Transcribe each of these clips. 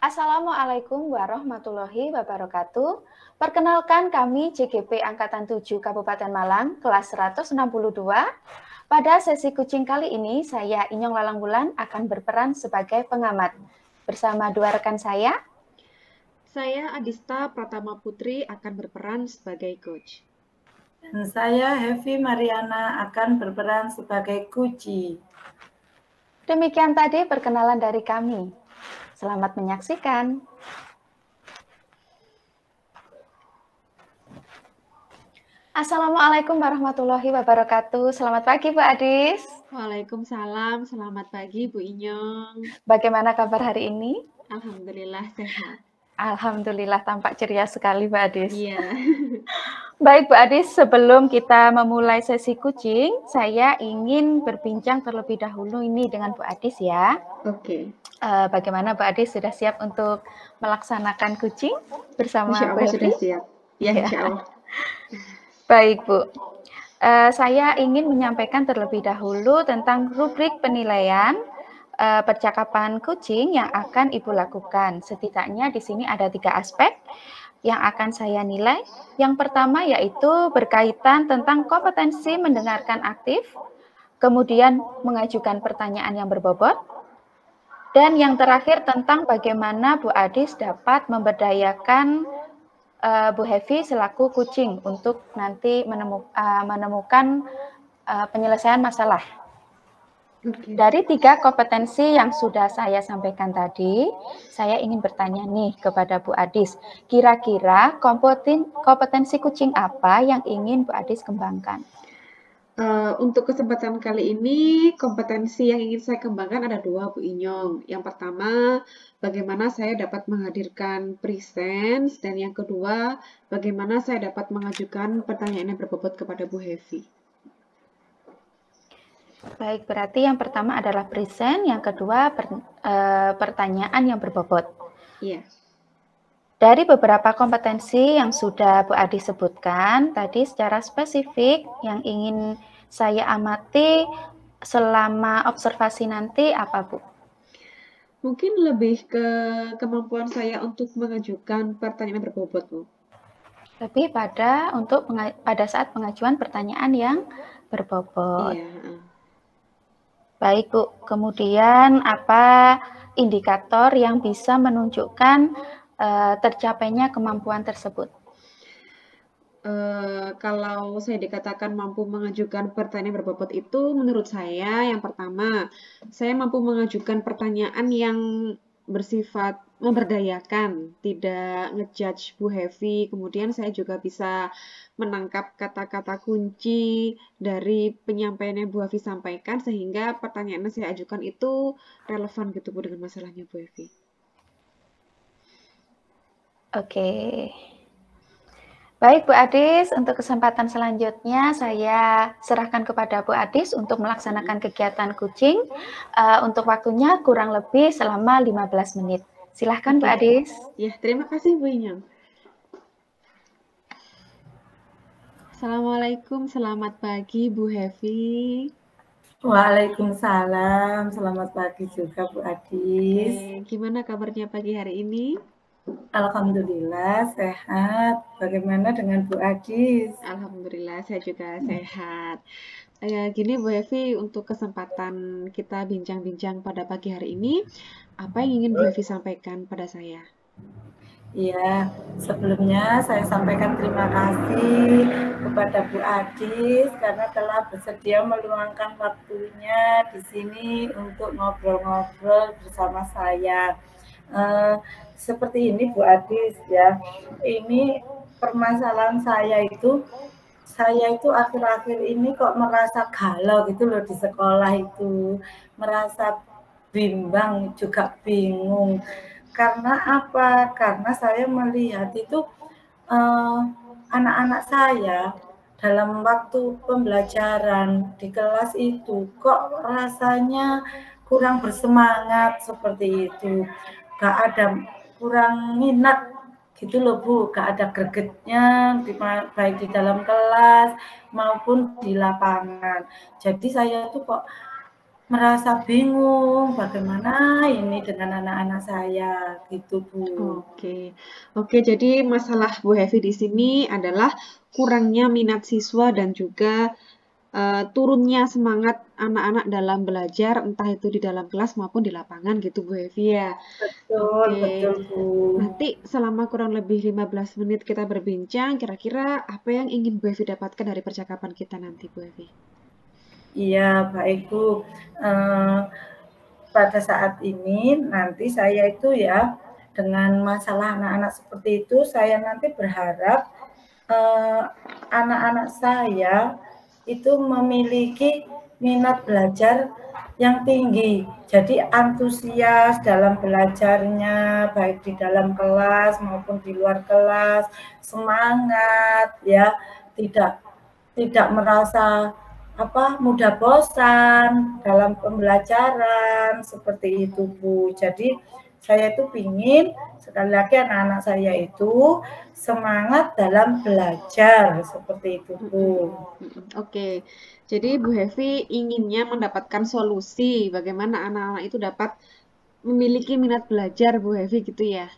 Assalamualaikum warahmatullahi wabarakatuh. Perkenalkan kami JGP Angkatan 7 Kabupaten Malang, kelas 162. Pada sesi kucing kali ini, saya Inyong Lalang Wulan akan berperan sebagai pengamat. Bersama dua rekan saya. Saya Adista Pratama Putri akan berperan sebagai coach. Dan saya Hevi Mariana akan berperan sebagai Kuci. Demikian tadi perkenalan dari kami. Selamat menyaksikan. Assalamualaikum warahmatullahi wabarakatuh. Selamat pagi Bu Adis. Waalaikumsalam, selamat pagi Bu Inyong. Bagaimana kabar hari ini? Alhamdulillah sehat. Alhamdulillah, tampak ceria sekali Bu Adis. Iya. Baik Bu Adis, sebelum kita memulai sesi kucing, saya ingin berbincang terlebih dahulu ini dengan Bu Adis ya. Oke. Bagaimana Bu Adis, sudah siap untuk melaksanakan kucing bersama Insya Bu Allah Hevi? sudah siap. Ya, insya Allah. Baik Bu, saya ingin menyampaikan terlebih dahulu tentang rubrik penilaian percakapan kucing yang akan Ibu lakukan. Setidaknya di sini ada 3 aspek yang akan saya nilai. Yang pertama yaitu berkaitan tentang kompetensi mendengarkan aktif, kemudian mengajukan pertanyaan yang berbobot, dan yang terakhir tentang bagaimana Bu Adis dapat memberdayakan Bu Hevi selaku kucing untuk nanti menemukan penyelesaian masalah. Oke. Dari 3 kompetensi yang sudah saya sampaikan tadi, saya ingin bertanya nih kepada Bu Adis, kira-kira kompetensi kucing apa yang ingin Bu Adis kembangkan? Untuk kesempatan kali ini, kompetensi yang ingin saya kembangkan ada 2 Bu Inyong. Yang pertama, bagaimana saya dapat menghadirkan presence, dan yang kedua, bagaimana saya dapat mengajukan pertanyaan yang berbobot kepada Bu Hevi. Baik, berarti yang pertama adalah present, yang kedua pertanyaan yang berbobot. Iya. Dari beberapa kompetensi yang sudah Bu Adis sebutkan, tadi secara spesifik yang ingin saya amati selama observasi nanti apa Bu? Mungkin lebih ke kemampuan saya untuk mengajukan pertanyaan yang berbobot, Bu. Lebih pada saat pengajuan pertanyaan yang berbobot. Iya. Baik Bu, kemudian apa indikator yang bisa menunjukkan tercapainya kemampuan tersebut? Kalau saya dikatakan mampu mengajukan pertanyaan yang berbobot itu, menurut saya yang pertama, saya mampu mengajukan pertanyaan yang bersifat memberdayakan, tidak ngejudge Bu Hevi. Kemudian saya juga bisa menangkap kata-kata kunci dari penyampaian yang Bu Hevi sampaikan, sehingga pertanyaan yang saya ajukan itu relevan gitu Bu dengan masalahnya Bu Hevi. Oke. Baik Bu Adis, untuk kesempatan selanjutnya saya serahkan kepada Bu Adis untuk melaksanakan kegiatan kucing. Untuk waktunya kurang lebih selama 15 menit. Silahkan Bu Adis. Ya, terima kasih Bu Inyong. Assalamualaikum, selamat pagi Bu Hevi. Waalaikumsalam, selamat pagi juga Bu Adis. Gimana kabarnya pagi hari ini? Alhamdulillah sehat. Bagaimana dengan Bu Adis? Alhamdulillah saya juga sehat. Gini Bu Hevi, untuk kesempatan kita bincang-bincang pada pagi hari ini, apa yang ingin Bu Hevi sampaikan pada saya? Iya, sebelumnya saya sampaikan terima kasih kepada Bu Adis karena telah bersedia meluangkan waktunya di sini untuk ngobrol-ngobrol bersama saya. Seperti ini Bu Adis ya, ini permasalahan saya itu akhir-akhir ini kok merasa galau gitu loh di sekolah itu, merasa bimbang juga bingung. Karena apa? Karena saya melihat itu anak-anak saya dalam waktu pembelajaran di kelas itu kok rasanya kurang bersemangat seperti itu, kurang minat gitu loh Bu, gak ada gregetnya baik di dalam kelas maupun di lapangan. Jadi saya tuh kok merasa bingung bagaimana ini dengan anak-anak saya gitu Bu. Oke, jadi masalah Bu Hevi di sini adalah kurangnya minat siswa dan juga turunnya semangat anak-anak dalam belajar, entah itu di dalam kelas maupun di lapangan gitu Bu Hevi ya. Betul, Oke, betul Bu. nanti selama kurang lebih 15 menit kita berbincang, kira-kira apa yang ingin Bu Hevi dapatkan dari percakapan kita nanti Bu Hevi? Iya, baik Bu. Pada saat ini nanti saya itu ya dengan masalah anak-anak seperti itu, saya nanti berharap anak-anak saya itu memiliki minat belajar yang tinggi. Jadi antusias dalam belajarnya, baik di dalam kelas maupun di luar kelas, semangat ya, tidak merasa mudah bosan dalam pembelajaran seperti itu Bu. Jadi saya itu ingin sekali lagi anak-anak saya itu semangat dalam belajar seperti itu Bu. Oke, jadi Bu Hevi inginnya mendapatkan solusi bagaimana anak-anak itu dapat memiliki minat belajar Bu Hevi gitu ya.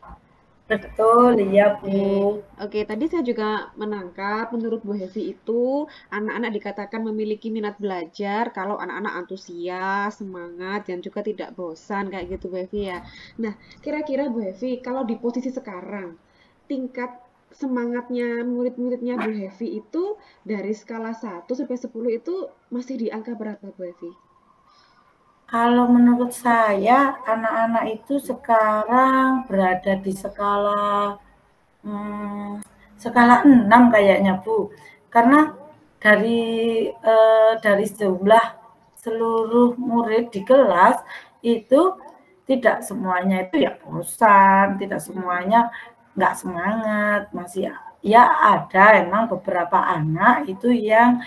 Betul, iya Bu. Oke, tadi saya juga menangkap menurut Bu Hevi itu anak-anak dikatakan memiliki minat belajar kalau anak-anak antusias, semangat, dan juga tidak bosan kayak gitu Bu Hevi ya. Nah, kira-kira Bu Hevi kalau di posisi sekarang tingkat semangatnya murid-muridnya Bu Hevi itu dari skala 1 sampai 10 itu masih di angka berapa Bu Hevi? Kalau menurut saya anak-anak itu sekarang berada di skala 6 kayaknya Bu. Karena dari jumlah seluruh murid di kelas itu tidak semuanya itu ya bosan, tidak semuanya nggak semangat, masih ya ada emang beberapa anak itu yang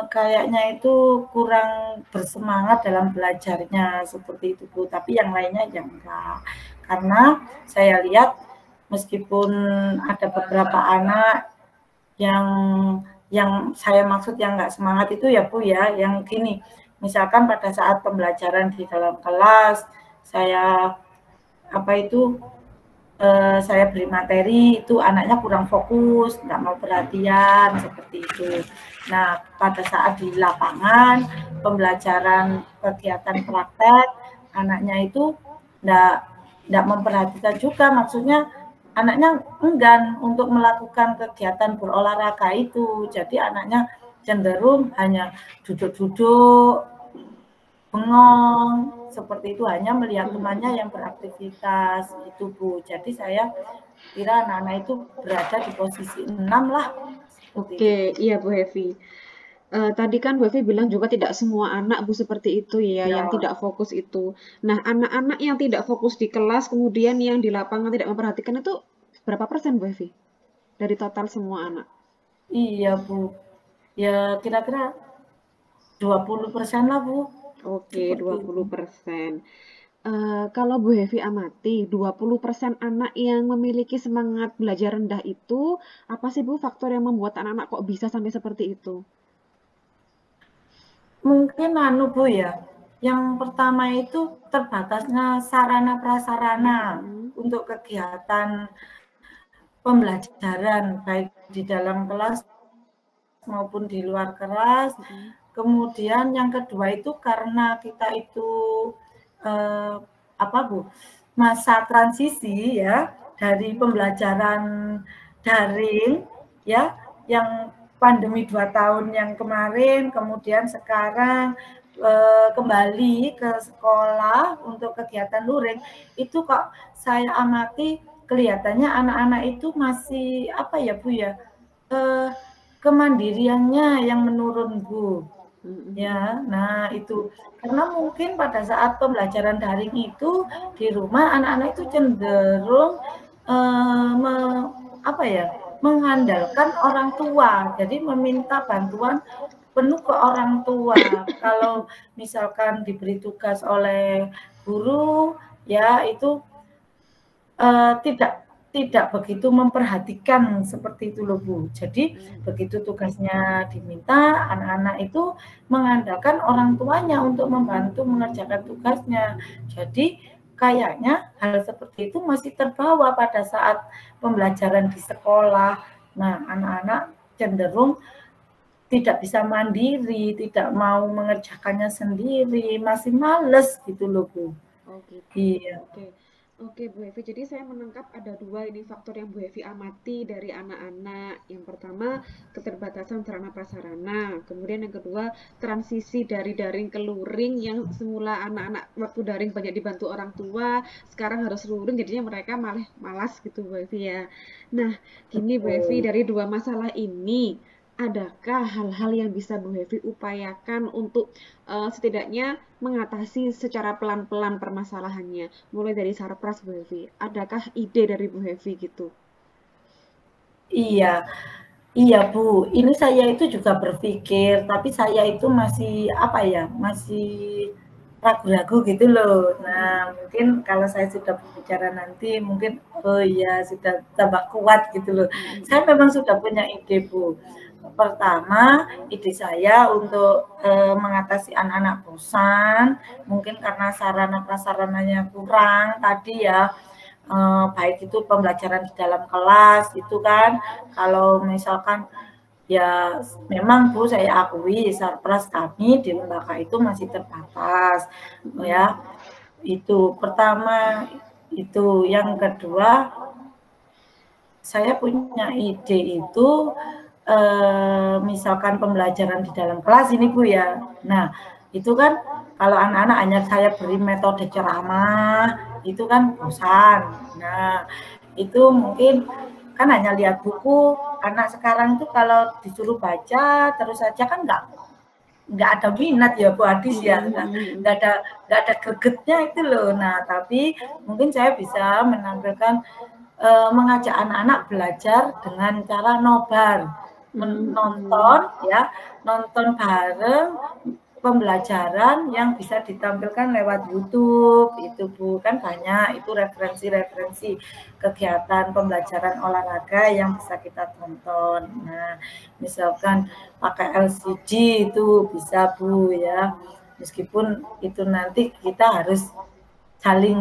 kayaknya itu kurang bersemangat dalam belajarnya seperti itu Bu, tapi yang lainnya ya enggak. Karena saya lihat meskipun ada beberapa anak yang saya maksud yang enggak semangat itu ya Bu ya, yang gini, misalkan pada saat pembelajaran di dalam kelas saya saya beri materi itu anaknya kurang fokus, nggak mau perhatian seperti itu. Nah, pada saat di lapangan pembelajaran kegiatan praktek, anaknya itu nggak memperhatikan juga, maksudnya anaknya enggan untuk melakukan kegiatan berolahraga itu. Jadi anaknya cenderung hanya duduk-duduk, bengong seperti itu, hanya melihat temannya yang beraktivitas itu Bu. Jadi saya kira anak-anak itu berada di posisi 6 lah. Oke, iya Bu Hevi. Tadi kan Bu Hevi bilang juga tidak semua anak Bu seperti itu ya, yang tidak fokus itu. Nah, anak-anak yang tidak fokus di kelas, kemudian yang di lapangan tidak memperhatikan itu berapa persen Bu Hevi? Dari total semua anak? Iya Bu, ya kira-kira 20% lah Bu. Oke, 20%. Kalau Bu Hevi amati, 20% anak yang memiliki semangat belajar rendah itu, apa sih Bu faktor yang membuat anak-anak kok bisa sampai seperti itu? Mungkin Bu ya, yang pertama itu terbatasnya sarana prasarana untuk kegiatan pembelajaran baik di dalam kelas maupun di luar kelas. Kemudian yang kedua itu karena kita itu masa transisi ya dari pembelajaran daring ya yang pandemi 2 tahun yang kemarin, kemudian sekarang kembali ke sekolah untuk kegiatan luring, itu kok saya amati kelihatannya anak-anak itu masih Bu ya, kemandiriannya yang menurun Bu. Ya, nah itu karena mungkin pada saat pembelajaran daring itu di rumah anak-anak itu cenderung mengandalkan orang tua, jadi meminta bantuan penuh ke orang tua. Kalau misalkan diberi tugas oleh guru, ya itu tidak begitu memperhatikan seperti itu loh Bu. Jadi begitu tugasnya diminta, anak-anak itu mengandalkan orang tuanya untuk membantu mengerjakan tugasnya. Jadi kayaknya hal seperti itu masih terbawa pada saat pembelajaran di sekolah. Nah, anak-anak cenderung tidak bisa mandiri, tidak mau mengerjakannya sendiri, masih males gitu loh Bu. Oh gitu. Iya. Oke Bu Evi, jadi saya menangkap ada dua ini faktor yang Bu Evi amati dari anak-anak. Yang pertama, keterbatasan sarana prasarana. Kemudian yang kedua, transisi dari daring ke luring yang semula anak-anak waktu daring banyak dibantu orang tua, sekarang harus luring jadinya mereka malah malas gitu Bu Evi ya. Nah, gini Bu Evi, dari dua masalah ini, adakah hal-hal yang bisa Bu Evi upayakan untuk setidaknya mengatasi secara pelan-pelan permasalahannya, mulai dari sarpras Bu Evi? Adakah ide dari Bu Evi gitu? Iya, iya Bu. Ini saya itu juga berpikir, tapi saya itu masih apa ya, masih ragu-ragu gitu loh. Nah, mungkin kalau saya sudah berbicara nanti, mungkin oh iya sudah tambah kuat gitu loh. Saya memang sudah punya ide Bu. Pertama, ide saya untuk mengatasi anak-anak bosan, mungkin karena sarana prasarananya kurang tadi ya, baik itu pembelajaran di dalam kelas itu kan, kalau misalkan ya memang Bu saya akui sarpras kami di lembaga itu masih terbatas ya. Itu pertama itu. Yang kedua, saya punya ide itu misalkan pembelajaran di dalam kelas ini Bu ya. Nah, itu kan kalau anak-anak hanya saya beri metode ceramah, itu kan bosan. Nah, itu mungkin kan hanya lihat buku. Anak sekarang itu kalau disuruh baca terus saja kan nggak ada minat ya Bu Adis ya, nggak ada gregetnya itu loh. Nah, tapi mungkin saya bisa menampilkan mengajak anak-anak belajar dengan cara nobar, menonton ya, nonton bareng pembelajaran yang bisa ditampilkan lewat YouTube itu Bu, kan banyak itu referensi-referensi kegiatan pembelajaran olahraga yang bisa kita tonton. Nah, misalkan pakai LCD itu bisa Bu ya, meskipun itu nanti kita harus saling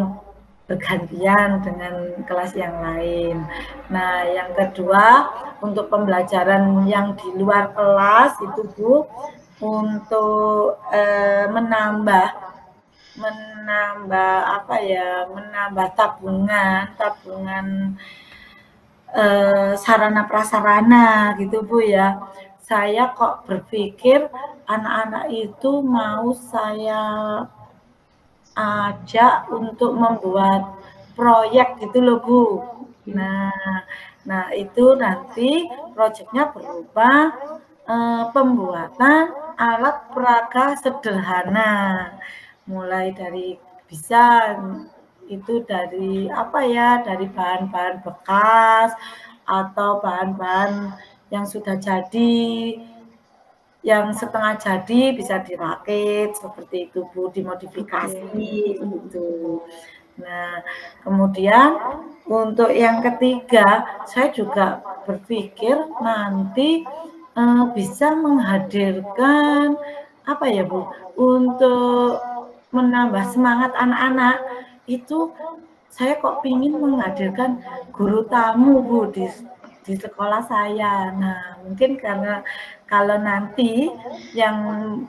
bergantian dengan kelas yang lain. Nah, yang kedua, untuk pembelajaran yang di luar kelas itu Bu, untuk menambah apa ya, menambah tabungan sarana prasarana gitu Bu ya. Saya kok berpikir anak-anak itu mau saya ajak untuk membuat proyek gitu loh Bu. Nah itu nanti proyeknya berupa pembuatan alat peraga sederhana, mulai dari bisa itu dari apa ya, dari bahan-bahan bekas atau bahan-bahan yang sudah jadi, yang setengah jadi bisa dirakit seperti itu Bu, dimodifikasi gitu. Nah, kemudian untuk yang ketiga, saya juga berpikir nanti bisa menghadirkan apa ya Bu, untuk menambah semangat anak-anak itu. Saya kok ingin menghadirkan guru tamu Bu di sekolah saya. Nah, mungkin karena kalau nanti yang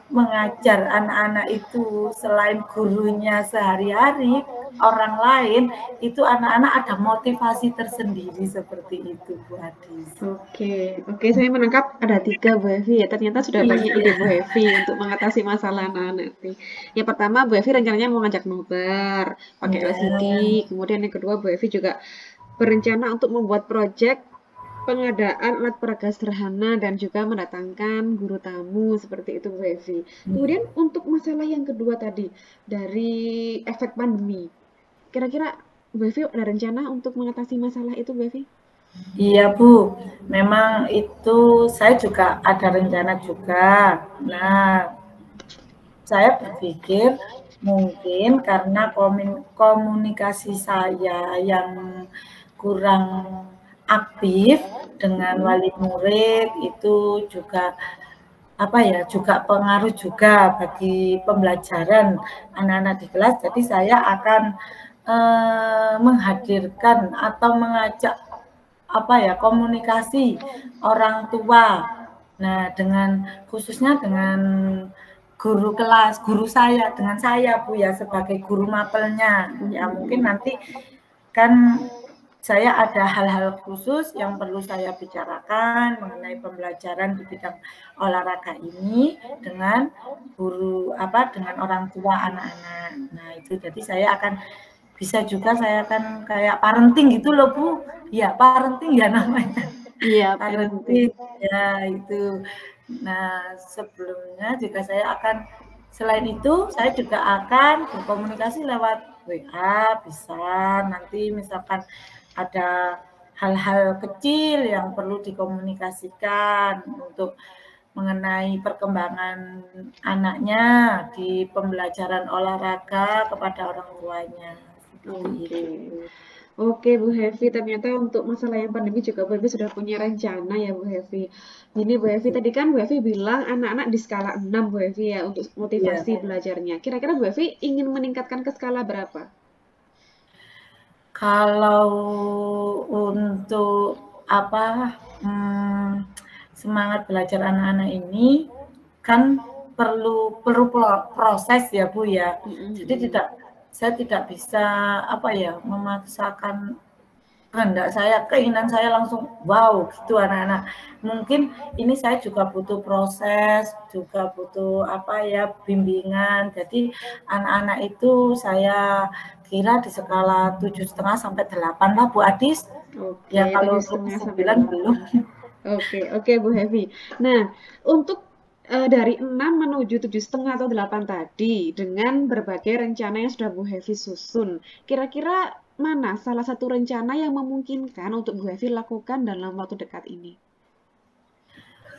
mengajar anak-anak itu selain gurunya sehari-hari, orang lain, itu anak-anak ada motivasi tersendiri seperti itu Bu Adis. Oke, saya menangkap ada 3 Bu Evi ya. Ternyata sudah banyak ide Bu Evi untuk mengatasi masalah anak-anak nanti. Yang pertama Bu Evi rencananya mau ngajak nobar pakai LCD. Kemudian yang kedua Bu Evi juga berencana untuk membuat proyek pengadaan alat peraga sederhana dan juga mendatangkan guru tamu seperti itu Bu Evi. Kemudian untuk masalah yang kedua tadi dari efek pandemi, kira-kira Bu Evi ada rencana untuk mengatasi masalah itu Bu Evi? Iya Bu, memang itu saya juga ada rencana juga. Nah, saya berpikir mungkin karena komunikasi saya yang kurang aktif dengan wali murid, itu juga juga pengaruh juga bagi pembelajaran anak-anak di kelas. Jadi saya akan menghadirkan atau mengajak komunikasi orang tua. Nah, khususnya dengan guru kelas, guru saya, dengan saya Bu ya sebagai guru mapelnya. Ya mungkin nanti kan saya ada hal-hal khusus yang perlu saya bicarakan mengenai pembelajaran di bidang olahraga ini dengan dengan orang tua anak-anak. Nah, itu jadi saya akan kayak parenting gitu loh Bu. Ya, parenting ya namanya. Iya, parenting. Ya, itu. Nah, sebelumnya juga saya akan selain itu saya juga akan berkomunikasi lewat WA, bisa nanti misalkan ada hal-hal kecil yang perlu dikomunikasikan untuk mengenai perkembangan anaknya di pembelajaran olahraga kepada orang tuanya. Oke Bu Hevi, ternyata untuk masalah yang pandemi juga Bu Hevi sudah punya rencana ya Bu Hevi. Jadi Bu Hevi tadi kan Bu Hevi bilang anak-anak di skala 6 Bu Hevi ya untuk motivasi belajarnya. Kira-kira Bu Hevi ingin meningkatkan ke skala berapa? Kalau untuk semangat belajar anak-anak ini kan perlu proses ya Bu ya. Jadi saya tidak bisa memaksakan kehendak saya, keinginan saya langsung wow gitu anak-anak. Mungkin ini saya juga butuh proses, juga butuh bimbingan. Jadi anak-anak itu saya kira di skala 7,5 sampai 8 lah Bu Adis. Oke, ya kalau 7,5 sampai 9 belum. Oke Bu Hevi. Nah, untuk dari 6 menuju 7,5 atau 8 tadi dengan berbagai rencana yang sudah Bu Hevi susun, kira-kira mana salah satu rencana yang memungkinkan untuk Bu Hevi lakukan dalam waktu dekat ini?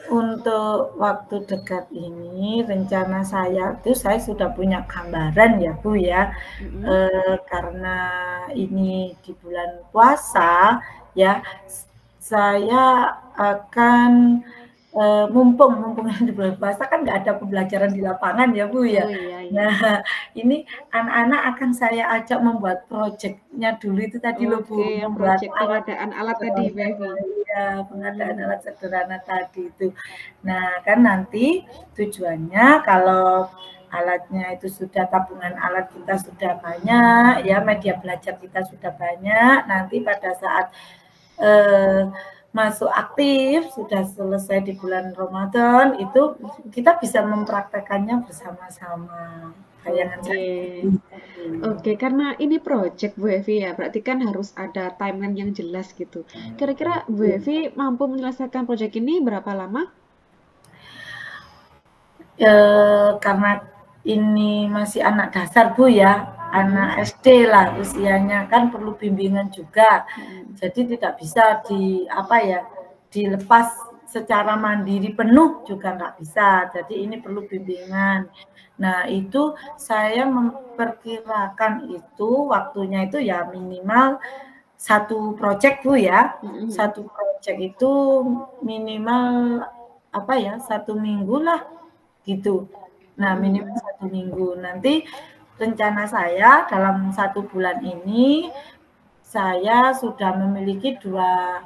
Untuk waktu dekat ini rencana saya sudah punya gambaran ya Bu ya. Karena ini di bulan puasa ya, saya akan mumpung di bulan puasa kan nggak ada pembelajaran di lapangan ya Bu ya. Nah, ini anak-anak akan saya ajak membuat proyeknya dulu itu tadi loh Bu. Membuat pengadaan alat tadi Bu Hevi. Ya, pengadaan alat sederhana tadi itu. Nah, kan nanti tujuannya kalau alatnya itu sudah, tabungan alat kita sudah banyak, ya media belajar kita sudah banyak, nanti pada saat masuk aktif, sudah selesai di bulan Ramadan, itu kita bisa mempraktekannya bersama-sama. Oke, karena ini project Bu Hevi ya, berarti kan harus ada timeline yang jelas gitu. Kira-kira Bu Hevi mampu menyelesaikan project ini berapa lama? Karena ini masih anak dasar Bu ya, anak SD lah usianya, kan perlu bimbingan juga. Jadi tidak bisa dilepas secara mandiri penuh juga nggak bisa. Jadi ini perlu bimbingan. Nah, itu saya memperkirakan itu waktunya itu ya minimal 1 proyek Bu ya. 1 proyek itu minimal 1 minggu lah gitu. Nah, minimal 1 minggu. Nanti rencana saya dalam 1 bulan ini saya sudah memiliki dua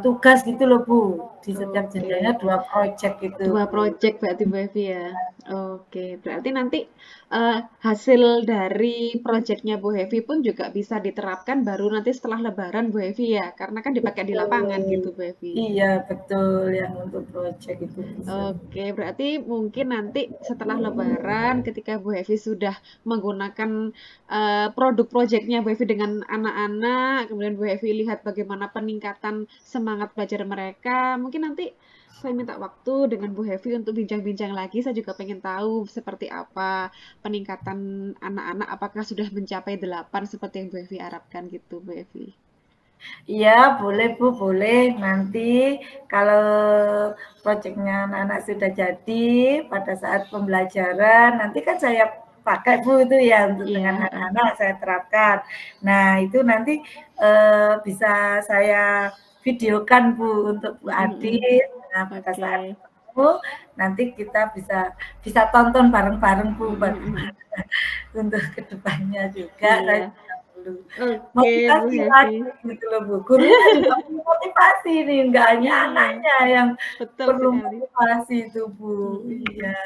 tugas gitu loh Bu, di setiap jendelanya 2 proyek gitu. 2 proyek berarti Bu Hevi ya. Oke, berarti nanti hasil dari proyeknya Bu Hevi pun juga bisa diterapkan baru nanti setelah Lebaran Bu Hevi ya, karena kan dipakai di lapangan gitu Bu Hevi. Iya betul, yang untuk proyek itu. Oke, berarti mungkin nanti setelah Lebaran ketika Bu Hevi sudah menggunakan produk proyeknya Bu Hevi dengan anak-anak, kemudian Bu Hevi lihat bagaimana peningkatan semangat belajar mereka, mungkin nanti saya minta waktu dengan Bu Hevi untuk bincang-bincang lagi. Saya juga pengen tahu seperti apa peningkatan anak-anak, apakah sudah mencapai 8 seperti yang Bu Hevi harapkan gitu Bu Hevi. Iya, boleh Bu, boleh. Nanti kalau proyeknya anak-anak sudah jadi pada saat pembelajaran, nanti kan saya pakai Bu itu ya untuk Iya. dengan anak-anak saya terapkan. Nah itu nanti bisa saya videokan Bu untuk Bu Adis. Nah pada saat Oke. ketemu nanti kita bisa tonton bareng-bareng Bu untuk kedepannya juga. Saya Iya. juga perlu Oke, Bu motivasi Hevi. lagi gitu loh Bu. Gurunya juga perlu motivasi nih, nggak hanya Iya, anaknya yang betul perlu sekali. motivasi itu Bu. Mm-mm. Iya.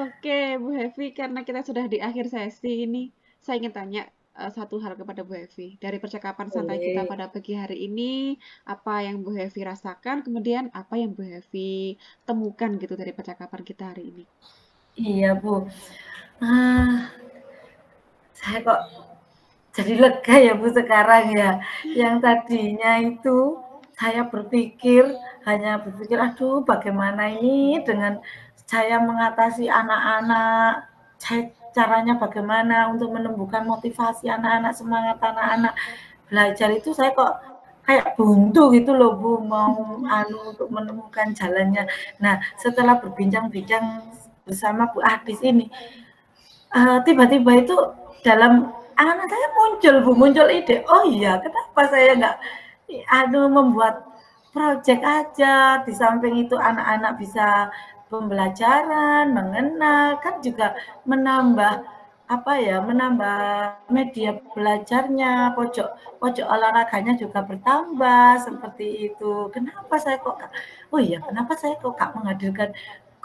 Oke, Bu Hevi, karena kita sudah di akhir sesi ini, saya ingin tanya satu hal kepada Bu Hevi. Dari percakapan santai kita Boleh. pada pagi hari ini, apa yang Bu Hevi rasakan, kemudian apa yang Bu Hevi temukan gitu dari percakapan kita hari ini? Iya Bu. Saya kok jadi lega ya Bu sekarang ya. Yang tadinya itu saya hanya berpikir, aduh bagaimana ini dengan saya mengatasi anak-anak, caranya bagaimana untuk menumbuhkan motivasi anak-anak, semangat anak-anak belajar itu saya kok kayak buntu gitu loh Bu, mau untuk menemukan jalannya. Nah setelah berbincang-bincang bersama Bu Adis ini, tiba-tiba itu dalam angan saya muncul ide, oh iya kenapa saya nggak membuat project aja, di samping itu anak-anak bisa pembelajaran, mengenal, kan juga menambah menambah media belajarnya, pojok olahraganya juga bertambah seperti itu. Kenapa saya kok menghadirkan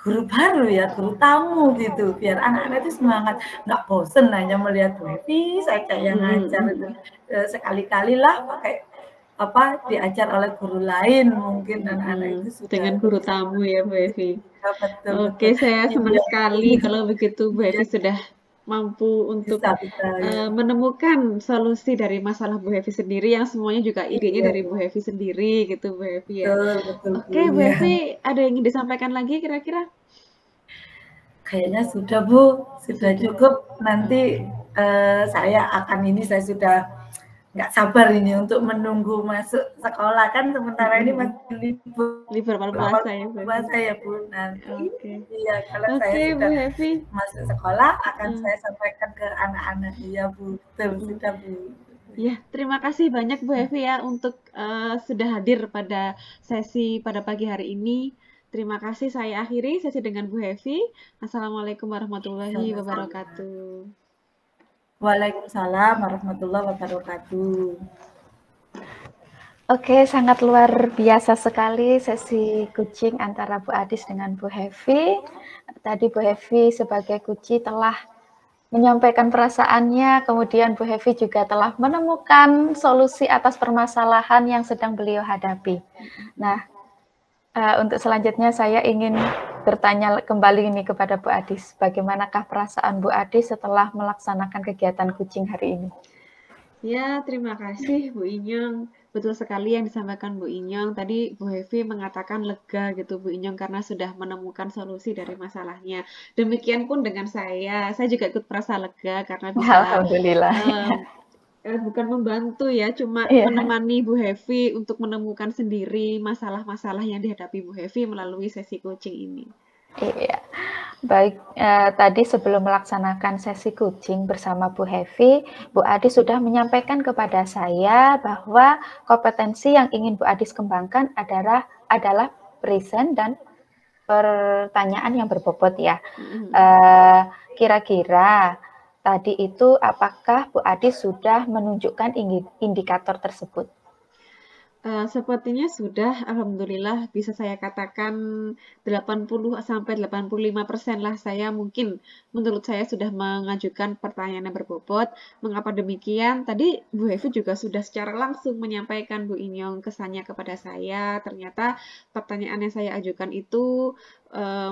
guru baru ya, guru tamu gitu, biar anak-anak itu semangat, nggak bosen hanya melihat Bu Hevi saja yang ngajar itu. Sekali-kali lah pakai diajar oleh guru lain mungkin anak-anak itu sudah Dengan guru tamu ya Bu Hevi. betul. Oke, saya senang Iya. sekali kalau begitu Bu Iya, Hevi sudah mampu untuk bisa ya. menemukan solusi dari masalah Bu Hevi sendiri yang semuanya juga idenya Iya, dari Bu Hevi sendiri gitu Bu Hevi ya. betul Bu Oke, Bu ya. Hevi, ada yang ingin disampaikan lagi kira-kira? Kayaknya sudah Bu, sudah Sudah. cukup. Nanti saya sudah nggak sabar ini untuk menunggu masuk sekolah, kan sementara ini masih Libur awal puasa ya Bu Hevi. puasa ya Bu. Nanti Oke. iya kalau saya Oke, Bu sudah Hevi. masuk sekolah akan saya sampaikan ke anak-anak. Iya Bu, betul sudah Bu. Ya, terima kasih banyak Bu Hevi ya untuk sudah hadir pada sesi pada pagi hari ini. Terima kasih, saya akhiri sesi dengan Bu Hevi. Assalamualaikum warahmatullahi wabarakatuh. Waalaikumsalam warahmatullahi wabarakatuh. Oke, sangat luar biasa sekali sesi coaching antara Bu Adis dengan Bu Hevi. Tadi Bu Hevi sebagai coach telah menyampaikan perasaannya, kemudian Bu Hevi juga telah menemukan solusi atas permasalahan yang sedang beliau hadapi. Nah, untuk selanjutnya saya ingin bertanya kembali ini kepada Bu Adis, bagaimanakah perasaan Bu Adis setelah melaksanakan kegiatan coaching hari ini? Ya, terima kasih Bu Inyong. Betul sekali yang disampaikan Bu Inyong. Tadi Bu Hevi mengatakan lega gitu Bu Inyong karena sudah menemukan solusi dari masalahnya. Demikian pun dengan saya juga ikut merasa lega karena bisa Alhamdulillah. Bukan membantu ya, cuma menemani Bu Hevi untuk menemukan sendiri masalah-masalah yang dihadapi Bu Hevi melalui sesi coaching ini. Iya, baik. Tadi sebelum melaksanakan sesi coaching bersama Bu Hevi, Bu Adis sudah menyampaikan kepada saya bahwa kompetensi yang ingin Bu Adis kembangkan adalah present dan pertanyaan yang berbobot ya. Kira-kira tadi itu apakah Bu Adis sudah menunjukkan indikator tersebut? Sepertinya sudah, alhamdulillah bisa saya katakan 80-85% lah saya mungkin menurut saya sudah mengajukan pertanyaan yang berbobot. Mengapa demikian? Tadi Bu Hevi juga sudah secara langsung menyampaikan Bu Inyong kesannya kepada saya. Ternyata pertanyaan yang saya ajukan itu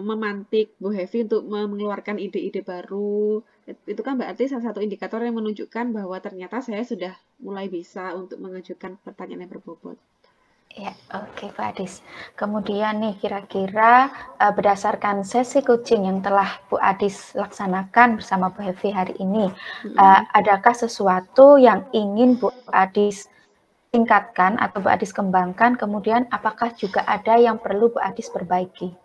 memantik Bu Hevi untuk mengeluarkan ide-ide baru. Itu kan berarti salah satu indikator yang menunjukkan bahwa ternyata saya sudah mulai bisa untuk mengajukan pertanyaan yang berbobot. Ya, oke Pak Adis. Kemudian nih kira-kira berdasarkan sesi coaching yang telah Bu Adis laksanakan bersama Bu Hevi hari ini, adakah sesuatu yang ingin Bu Adis tingkatkan atau Bu Adis kembangkan, kemudian apakah juga ada yang perlu Bu Adis perbaiki?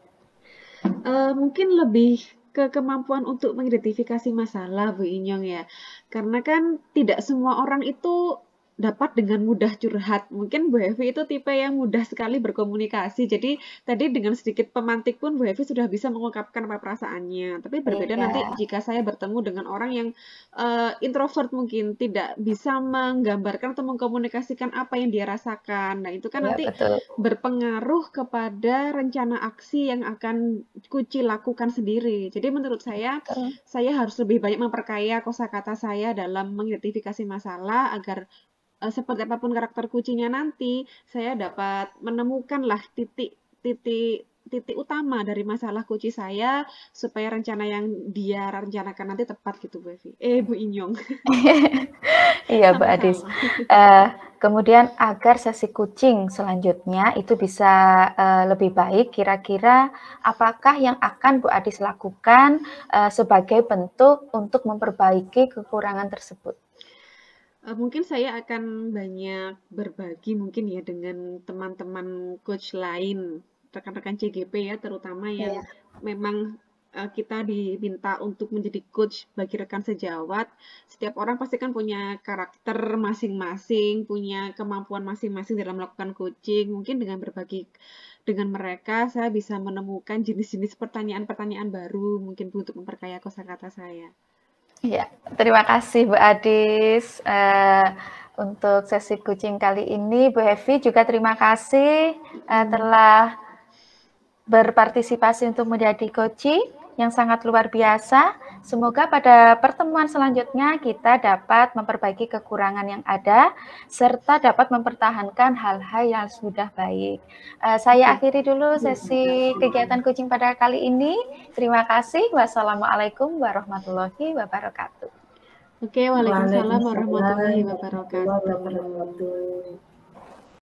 Mungkin lebih ke kemampuan untuk mengidentifikasi masalah, Bu Inyong ya. Karena kan tidak semua orang itu dapat dengan mudah curhat. Mungkin Bu Hevi itu tipe yang mudah sekali berkomunikasi. Jadi tadi dengan sedikit pemantik pun Bu Hevi sudah bisa mengungkapkan apa perasaannya. Tapi berbeda nanti Iya, jika saya bertemu dengan orang yang introvert mungkin tidak bisa menggambarkan atau mengkomunikasikan apa yang dia rasakan. Nah, itu kan iya nanti betul. berpengaruh kepada rencana aksi yang akan Kuci lakukan sendiri. Jadi menurut saya Betul. harus lebih banyak memperkaya kosakata saya dalam mengidentifikasi masalah agar seperti apapun karakter kucingnya nanti, saya dapat menemukanlah titik titik utama dari masalah kucing saya supaya rencana yang dia rencanakan nanti tepat gitu, Bu Evi. Bu Inyong. Iya, Mbak Adis. Sama-sama. Kemudian agar sesi kucing selanjutnya itu bisa lebih baik, kira-kira apakah yang akan Bu Adis lakukan sebagai bentuk untuk memperbaiki kekurangan tersebut? Mungkin saya akan banyak berbagi mungkin ya dengan teman-teman coach lain, rekan-rekan CGP ya, terutama yang Iya. memang kita diminta untuk menjadi coach bagi rekan sejawat. Setiap orang pasti kan punya karakter masing-masing, punya kemampuan masing-masing dalam melakukan coaching. Mungkin dengan berbagi dengan mereka, saya bisa menemukan jenis-jenis pertanyaan-pertanyaan baru, mungkin untuk memperkaya kosakata saya. Iya, terima kasih Bu Adis untuk sesi kucing kali ini. Bu Hevi juga terima kasih telah berpartisipasi untuk menjadi coaching yang sangat luar biasa. Semoga pada pertemuan selanjutnya kita dapat memperbaiki kekurangan yang ada serta dapat mempertahankan hal-hal yang sudah baik. Saya akhiri dulu sesi kegiatan coaching pada kali ini. Terima kasih. Wassalamualaikum warahmatullahi wabarakatuh. Oke, waalaikumsalam Waalaikumsalam warahmatullahi warahmatullahi wabarakatuh. wabarakatuh.